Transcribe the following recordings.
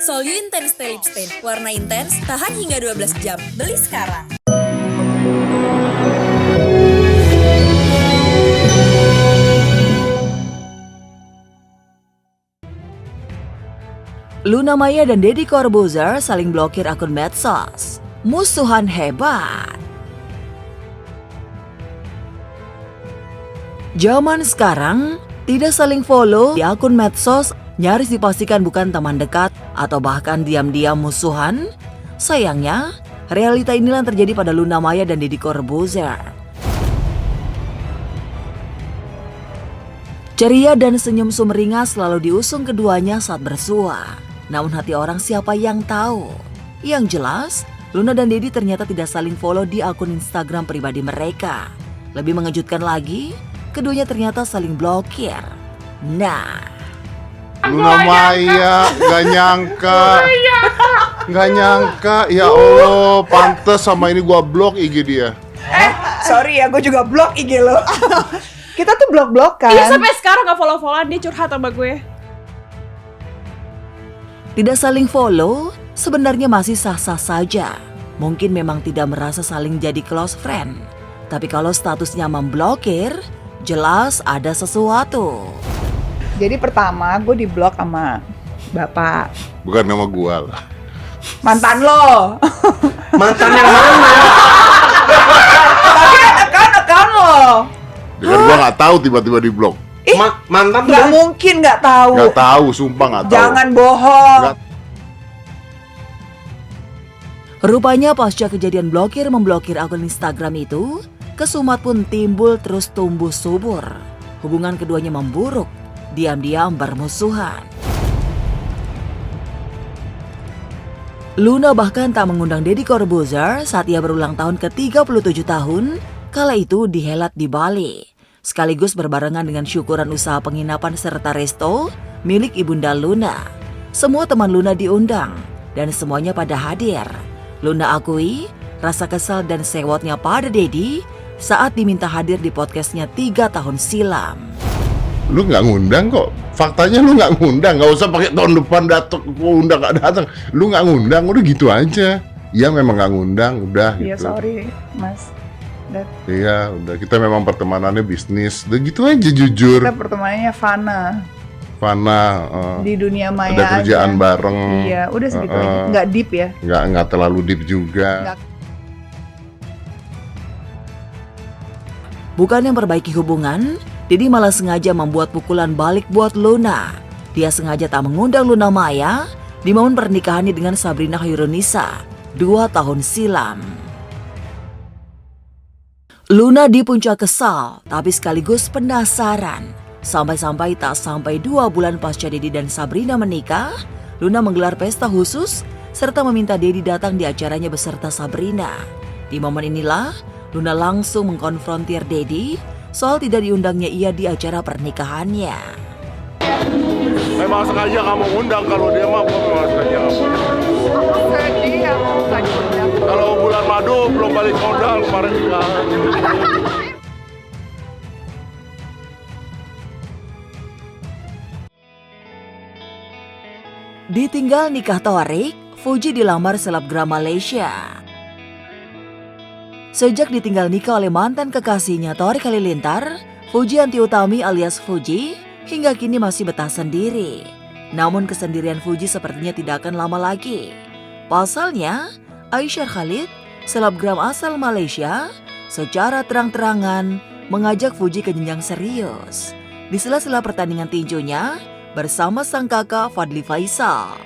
Sol You Intense Stay Lip Stain. Warna intens, tahan hingga 12 jam. Beli sekarang. Luna Maya dan Deddy Corbuzier saling blokir akun medsos. Musuhan hebat. Zaman sekarang, tidak saling follow di akun medsos nyaris dipastikan bukan teman dekat atau bahkan diam-diam musuhan. Sayangnya, realita inilah yang terjadi pada Luna Maya dan Deddy Corbuzier. Ceria dan senyum sumringah selalu diusung keduanya saat bersua. Namun hati orang siapa yang tahu? Yang jelas, Luna dan Deddy ternyata tidak saling follow di akun Instagram pribadi mereka. Lebih mengejutkan lagi, keduanya ternyata saling blokir. Nah, Luna Maya, gak nyangka, ya Allah, pantes sama ini gua blok IG dia. Sorry ya, gue juga blok IG lo. Kita tuh blok-blokan. Iya, sampai sekarang gak follow-followan, dia curhat sama gue. tidak saling follow sebenarnya masih sah-sah saja. Mungkin memang tidak merasa saling jadi close friend. Tapi kalau statusnya memblokir, jelas ada sesuatu. Jadi pertama gue diblok sama bapak. Bukan nama gua lah. Mantan lo. Mantan yang mana? Tapi account lo. Dengan gua nggak tahu tiba-tiba di blok. Ih, Mantan tuh nggak mungkin nggak tahu. Nggak tahu, sumpah nggak tahu. Jangan bohong. Nggak. Rupanya pasca kejadian blokir-memblokir akun Instagram itu, kesumat pun timbul terus tumbuh subur. Hubungan keduanya memburuk, diam-diam bermusuhan. Luna bahkan tak mengundang Deddy Corbuzier saat ia berulang tahun ke-37 tahun, kala itu dihelat di Bali. Sekaligus berbarengan dengan syukuran usaha penginapan serta resto milik ibunda Luna. Semua teman Luna diundang dan semuanya pada hadir. Luna akui rasa kesal dan sewotnya pada Deddy saat diminta hadir di podcastnya 3 tahun silam. Lu nggak ngundang kok. Faktanya lu nggak ngundang. Nggak usah pakai tahun depan datang. Undang nggak datang. Lu nggak ngundang. Udah gitu aja. Iya memang nggak ngundang. Udah Iya gitu. sorry mas. Iya udah. Kita memang pertemanannya bisnis. Udah gitu aja jujur. Kita pertemanannya fana. Di dunia maya ada kerjaan aja. bareng. Iya udah segitu aja. Nggak deep ya. Nggak terlalu deep juga. Nggak. Bukan yang perbaiki hubungan, Deddy malah sengaja membuat pukulan balik buat Luna. Dia sengaja tak mengundang Luna Maya di momen pernikahannya dengan Sabrina Khairunisa 2 tahun silam. Luna di puncak kesal, tapi sekaligus penasaran. Sampai-sampai tak sampai 2 bulan pasca Deddy dan Sabrina menikah, Luna menggelar pesta khusus serta meminta Deddy datang di acaranya beserta Sabrina. Di momen inilah, Luna langsung mengkonfrontir Deddy soal tidak diundangnya ia di acara pernikahannya. Memang sengaja kamu undang. Kalau dia mah memang sengaja kamu. Kalau bulan madu belum balik modal kemarin juga. Ditinggal nikah Torik, Fuji dilamar selebgram Malaysia. Sejak ditinggal nikah oleh mantan kekasihnya Torik Halilintar, Fuji Anti Utami alias Fuji hingga kini masih betah sendiri. Namun kesendirian Fuji sepertinya tidak akan lama lagi. Pasalnya, Aisyah Khalid, selebgram asal Malaysia, secara terang-terangan mengajak Fuji ke jenjang serius. Di sela-sela pertandingan tinjunya bersama sang kakak Fadli Faisal.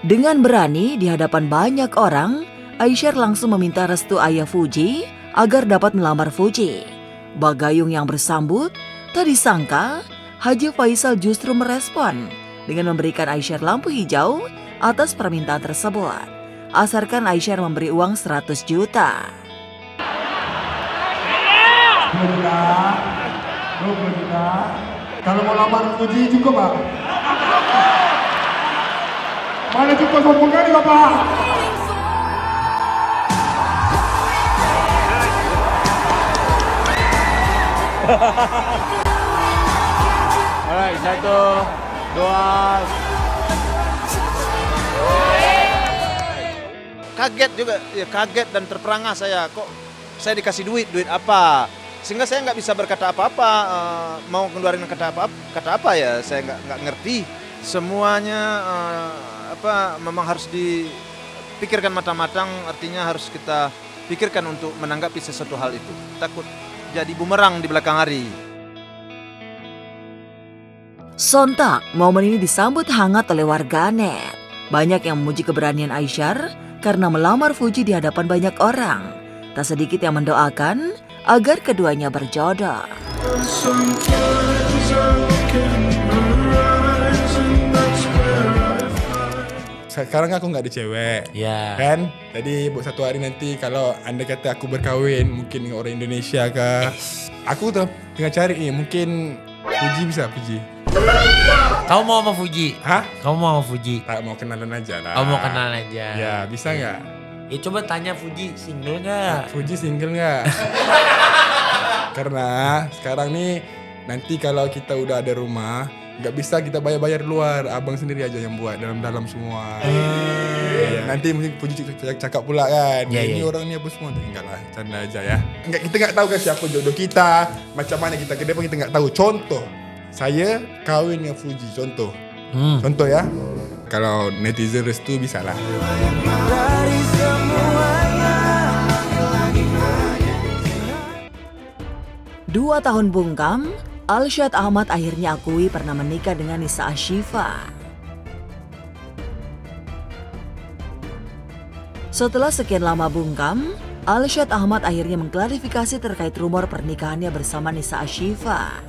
Dengan berani di hadapan banyak orang, Aisyah langsung meminta restu ayah Fuji agar dapat melamar Fuji. Bagayung yang bersambut, tak disangka Haji Faisal justru merespon dengan memberikan Aisyah lampu hijau atas permintaan tersebut. Asalkan Aisyah memberi uang 100 juta. 20 juta. Kalau mau lamar Fuji cukup Pak? Mana cukup sombong kali Bapak? Alright, 1, 2. Kaget juga, ya kaget dan terperangah saya. Kok saya dikasih duit apa? Sehingga saya nggak bisa berkata apa-apa. Mau keluarin kata apa ya? Saya nggak ngerti. Semuanya memang harus dipikirkan matang-matang. Artinya harus kita pikirkan untuk menanggapi sesuatu hal itu. Takut jadi bumerang di belakang hari. Sontak, momen ini disambut hangat oleh warganet. Banyak yang memuji keberanian Aisyar karena melamar Fuji di hadapan banyak orang. Tak sedikit yang mendoakan agar keduanya berjodoh. Sekarang aku nggak ada cewek, kan? Jadi buat satu hari nanti kalau anda kata aku berkahwin mungkin dengan orang Indonesia kah? Aku tuh tengah cari nih, mungkin Fuji bisa Fuji. Kamu mau sama Fuji? Hah? Kamu mau sama Fuji? Tak mau kenalan aja lah. Kamu mau kenalan aja? Ya bisa nggak? Ya coba tanya Fuji single nggak? Fuji single nggak? Karena sekarang nih nanti kalau kita udah ada rumah nggak bisa kita bayar luar, abang sendiri aja yang buat dalam semua. Ya, nanti mungkin Fuji cakap pula kan, ini orang ini apa semua, enggak lah, canda aja ya. Enggak, kita nggak tahu kan siapa jodoh kita, macam mana kita ke depan kita nggak tahu. Contoh, saya kawin dengan Fuji, contoh ya. Kalau netizen restu bisa lah. 2 tahun bungkam, Alsyad Ahmad akhirnya akui pernah menikah dengan Nisa Ashifa. Setelah sekian lama bungkam, Alsyad Ahmad akhirnya mengklarifikasi terkait rumor pernikahannya bersama Nisa Ashifa.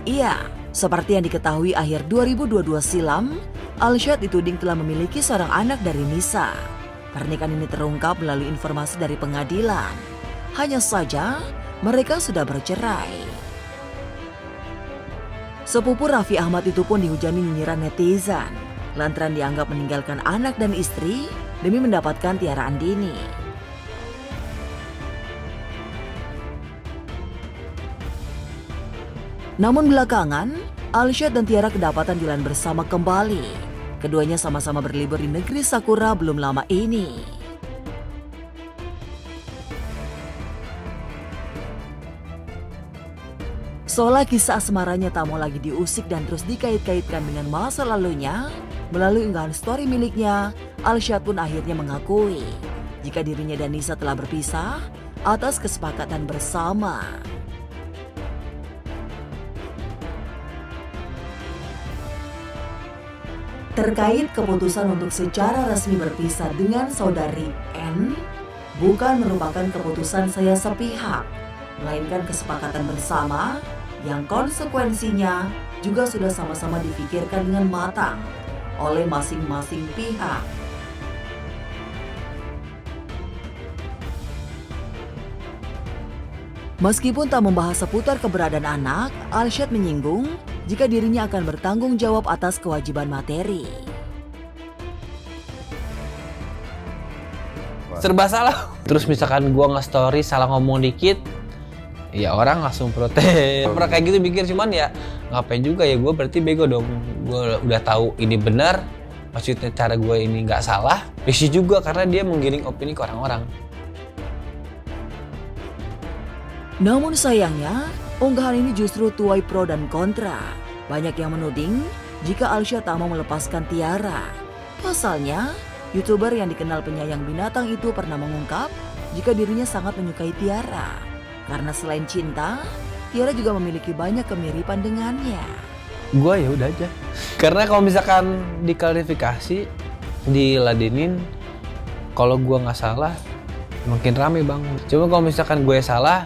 Iya, seperti yang diketahui akhir 2022 silam, Alsyad dituding telah memiliki seorang anak dari Nisa. Pernikahan ini terungkap melalui informasi dari pengadilan. Hanya saja, mereka sudah bercerai. Sepupu Raffi Ahmad itu pun dihujani nyinyiran netizen lantaran dianggap meninggalkan anak dan istri demi mendapatkan Tiara Andini. Namun belakangan, Alsyad dan Tiara kedapatan jalan bersama kembali. Keduanya sama-sama berlibur di negeri Sakura belum lama ini. Seolah kisah asmaranya tak mau lagi diusik dan terus dikait-kaitkan dengan masa lalunya, melalui unggahan story miliknya, Alsyad pun akhirnya mengakui jika dirinya dan Nisa telah berpisah atas kesepakatan bersama. Terkait keputusan untuk secara resmi berpisah dengan saudari N, bukan merupakan keputusan saya sepihak, melainkan kesepakatan bersama yang konsekuensinya juga sudah sama-sama dipikirkan dengan matang oleh masing-masing pihak. Meskipun tak membahas seputar keberadaan anak, Alsyad menyinggung jika dirinya akan bertanggung jawab atas kewajiban materi. Serba salah. Terus misalkan gua nge-story salah ngomong dikit, ya orang langsung protes. Pernah kayak gitu mikir, cuman ya ngapain juga ya, gue berarti bego dong. Gue udah tahu ini benar, maksudnya cara gue ini nggak salah, risih juga karena dia menggiring opini ke orang-orang. Namun sayangnya, unggahan ini justru tuai pro dan kontra. Banyak yang menuding jika Alsyad tak mau melepaskan Tiara. Pasalnya, YouTuber yang dikenal penyayang binatang itu pernah mengungkap jika dirinya sangat menyukai Tiara. Karena selain cinta, Tiara juga memiliki banyak kemiripan dengannya. Gue ya udah aja. Karena kalau misalkan diklarifikasi, diladenin, kalau gue nggak salah, makin rame bang. Cuma kalau misalkan gue salah,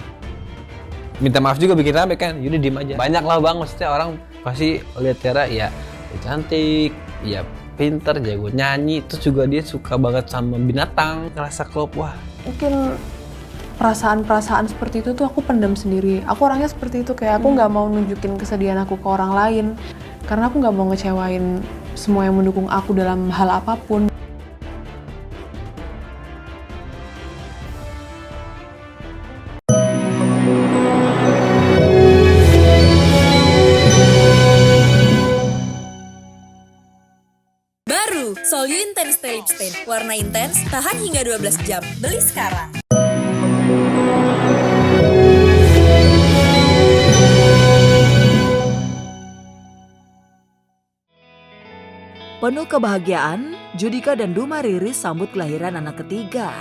minta maaf juga bikin rame kan, yaudah diem aja. Banyak lah bang, maksudnya orang pasti lihat Tiara ya cantik, ya pinter, jago nyanyi, terus juga dia suka banget sama binatang, ngerasa klop, wah. Mungkin perasaan-perasaan seperti itu tuh aku pendam sendiri. Aku orangnya seperti itu, kayak aku nggak mau nunjukin kesedihan aku ke orang lain. Karena aku nggak mau ngecewain semua yang mendukung aku dalam hal apapun. All You Intense Stay Lip Stain. Warna intens, tahan hingga 12 jam. Beli sekarang. Penuh kebahagiaan, Judika dan Duma Riris sambut kelahiran anak ketiga.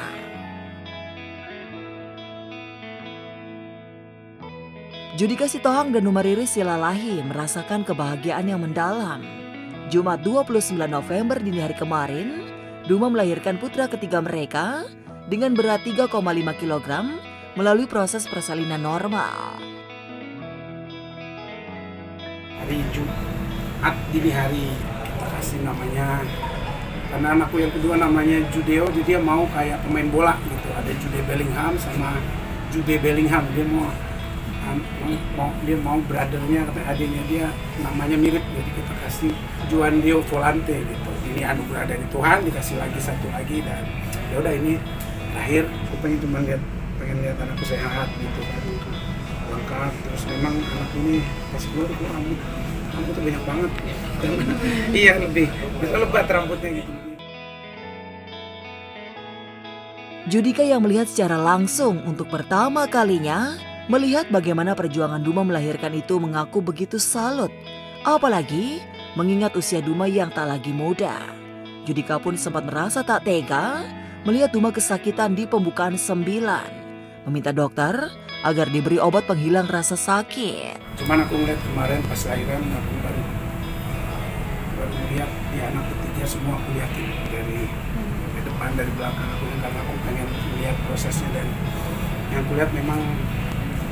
Judika Sitohang dan Duma Riris Silalahi merasakan kebahagiaan yang mendalam. Jumat 29 November dini hari kemarin, Duma melahirkan putra ketiga mereka dengan berat 3,5 kg melalui proses persalinan normal. Hari Jumat dini hari kita kasih namanya, karena anakku yang kedua namanya Judeo, jadi dia mau kayak pemain bola gitu. Ada Jude Bellingham sama Jude Bellingham, dia mau brothernya atau adiknya dia namanya mirip, jadi kita kasih Juan Dio Volante gitu. Ini anugerah dari Tuhan, dikasih lagi satu lagi, dan ya udah ini terakhir. Aku pengen lihat anakku sehat gitu kan, lengkap. Terus memang anak ini pas keluar tuh rambut tuh banyak banget. Iya, lebih lebat rambutnya gitu. Judika yang melihat secara langsung untuk pertama kalinya melihat bagaimana perjuangan Duma melahirkan itu mengaku begitu salut. Apalagi mengingat usia Duma yang tak lagi muda. Judika pun sempat merasa tak tega melihat Duma kesakitan di pembukaan 9. Meminta dokter agar diberi obat penghilang rasa sakit. Cuman aku ngeliat kemarin pas lahiran, aku baru lihat di anak ketiga semua aku liatin dari depan, dari belakang aku, karena aku pengen lihat prosesnya. Dan yang aku lihat memang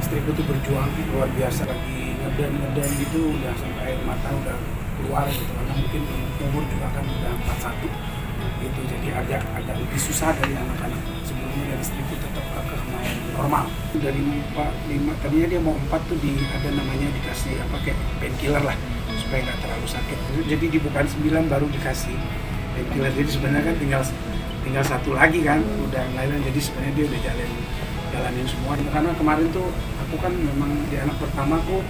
istriku tuh berjuang luar biasa, lagi ngeden gitu, udah sampai air mata udah keluar gitu, karena mungkin umur juga kan udah 41 gitu, jadi agak lebih susah dari anak-anak sebelumnya. Dan istriku tetap kekeh mau normal. Dari 5, tadinya dia mau 4 tuh ada namanya dikasih kayak painkiller lah supaya nggak terlalu sakit. Jadi di bukan 9 baru dikasih painkiller. Jadi sebenarnya kan tinggal satu lagi kan udah lahiran, jadi sebenarnya dia udah jalanin semua. Karena kemarin tuh aku kan memang di anak pertama aku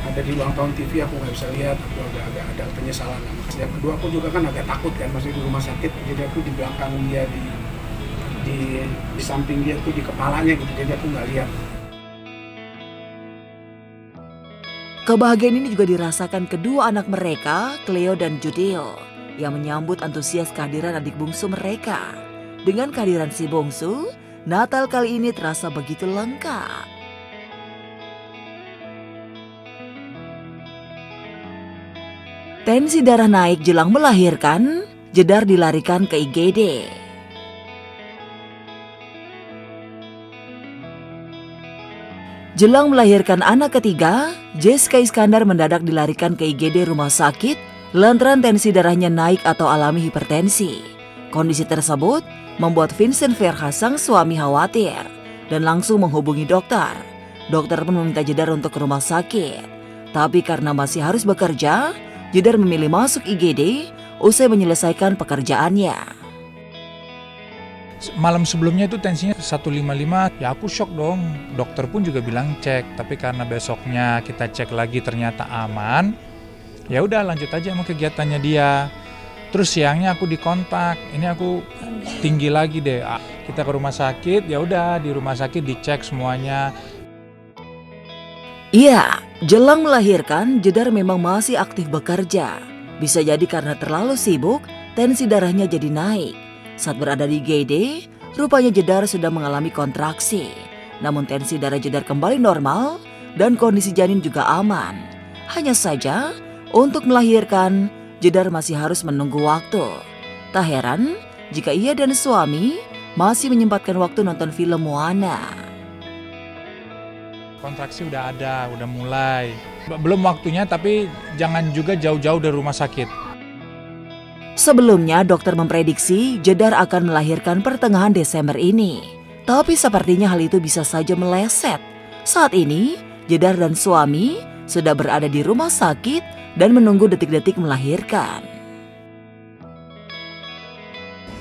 ada di ulang tahun TV, aku nggak bisa lihat, aku agak ada penyesalan. Yang kedua aku juga kan agak takut kan, masih di rumah sakit, jadi aku di belakang dia, di samping dia tuh, di kepalanya gitu, jadi aku nggak lihat. Kebahagiaan ini juga dirasakan kedua anak mereka, Cleo dan Judeo, yang menyambut antusias kehadiran adik bungsu mereka. Dengan kehadiran si bungsu, Natal kali ini terasa begitu lengkap. Tensi darah naik jelang melahirkan, Jedar dilarikan ke IGD. Jelang melahirkan anak ketiga, Jessica Iskandar mendadak dilarikan ke IGD rumah sakit lantaran tensi darahnya naik atau alami hipertensi. Kondisi tersebut membuat Vincent Verha sang suami khawatir dan langsung menghubungi dokter. Dokter pun meminta Jedar untuk ke rumah sakit. Tapi karena masih harus bekerja, Jedar memilih masuk IGD usai menyelesaikan pekerjaannya. Malam sebelumnya itu tensinya 155, ya aku shock dong. Dokter pun juga bilang cek, tapi karena besoknya kita cek lagi ternyata aman, ya udah lanjut aja sama kegiatannya dia. Terus siangnya aku dikontak, ini aku tinggi lagi deh. Kita ke rumah sakit, ya udah di rumah sakit dicek semuanya. Iya, jelang melahirkan, Jedar memang masih aktif bekerja. Bisa jadi karena terlalu sibuk, tensi darahnya jadi naik. Saat berada di IGD, rupanya Jedar sudah mengalami kontraksi. Namun tensi darah Jedar kembali normal dan kondisi janin juga aman. Hanya saja, untuk melahirkan, Jedar masih harus menunggu waktu. Tak heran jika ia dan suami masih menyempatkan waktu nonton film Moana. Kontraksi udah ada, udah mulai. Belum waktunya, tapi jangan juga jauh-jauh dari rumah sakit. Sebelumnya dokter memprediksi Jedar akan melahirkan pertengahan Desember ini. Tapi sepertinya hal itu bisa saja meleset. Saat ini, Jedar dan suami sudah berada di rumah sakit dan menunggu detik-detik melahirkan.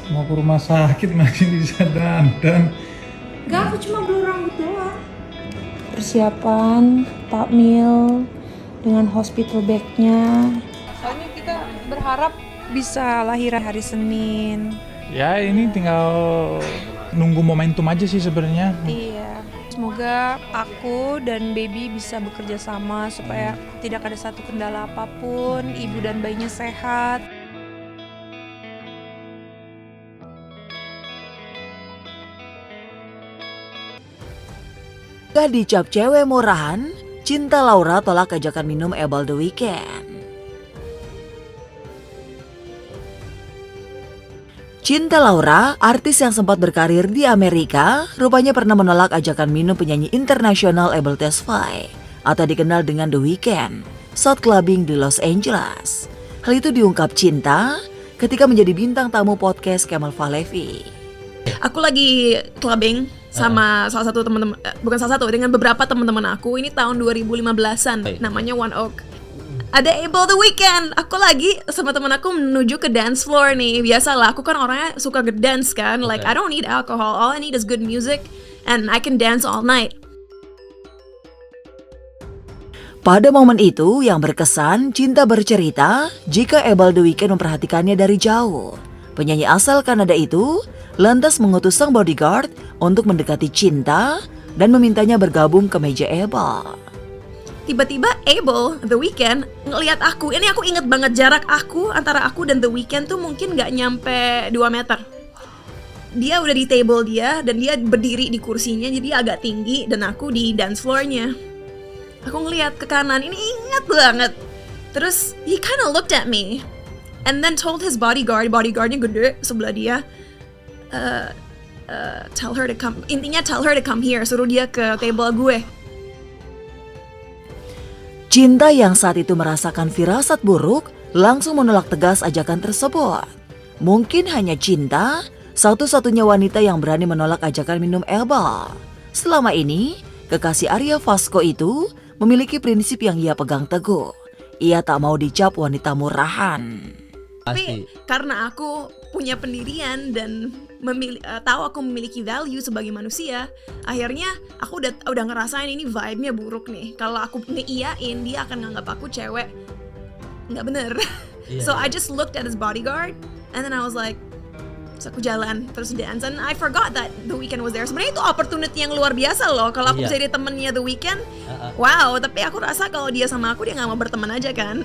Mau ke rumah sakit masih bisa dandan. Enggak, aku cuma blur rambut doang. Persiapan takmil dengan hospital bag-nya. Soalnya kita berharap bisa lahir hari Senin. Ya ini tinggal nunggu momentum aja sih sebenarnya. Iya. Semoga aku dan baby bisa bekerja sama supaya tidak ada satu kendala apapun, ibu dan bayinya sehat. Gak dicap cewek murahan, Cinta Laura tolak ajakan minum Able The Weeknd. Cinta Laura, artis yang sempat berkarir di Amerika, rupanya pernah menolak ajakan minum penyanyi internasional Abel Tesfaye atau dikenal dengan The Weeknd saat clubbing di Los Angeles. Hal itu diungkap Cinta ketika menjadi bintang tamu podcast Kemal Falevi. Aku lagi clubbing sama salah satu teman-teman, bukan salah satu, dengan beberapa teman-teman aku. Ini tahun 2015-an, namanya One Oak. Ada Able The Weeknd. Aku lagi sama teman aku menuju ke dance floor nih. Biasalah, aku kan orangnya suka ngedance kan. Like I don't need alcohol, all I need is good music and I can dance all night. Pada momen itu yang berkesan, Cinta bercerita jika Able The Weeknd memperhatikannya dari jauh. Penyanyi asal Kanada itu lantas mengutus sang bodyguard untuk mendekati Cinta dan memintanya bergabung ke meja Able. Tiba-tiba Able, The Weeknd, ngeliat aku. Ini aku inget banget jarak aku antara aku dan The Weeknd tuh mungkin gak nyampe 2 meter. Dia udah di table dia dan dia berdiri di kursinya, jadi agak tinggi, dan aku di dance floor-nya. Aku ngeliat ke kanan, ini inget banget. Terus he kinda looked at me and then told his bodyguardnya gede sebelah dia, tell her to come. Intinya tell her to come here, suruh dia ke table gue. Cinta yang saat itu merasakan firasat buruk langsung menolak tegas ajakan tersebut. Mungkin hanya Cinta satu-satunya wanita yang berani menolak ajakan minum Able. Selama ini, kekasih Arya Vasco itu memiliki prinsip yang ia pegang teguh. Ia tak mau dicap wanita murahan. Tapi karena aku punya pendirian dan tahu aku memiliki value sebagai manusia, akhirnya aku udah ngerasain ini vibe-nya buruk nih. Kalau aku ngeiyain, dia akan nganggap aku cewek nggak bener. So I just looked at his bodyguard and then I was like, terus aku jalan terus dance and I forgot that The Weeknd was there. Sebenarnya itu opportunity yang luar biasa loh. Kalau aku bisa jadi temennya The Weeknd, wow. Tapi aku rasa kalau dia sama aku, dia nggak mau berteman aja kan.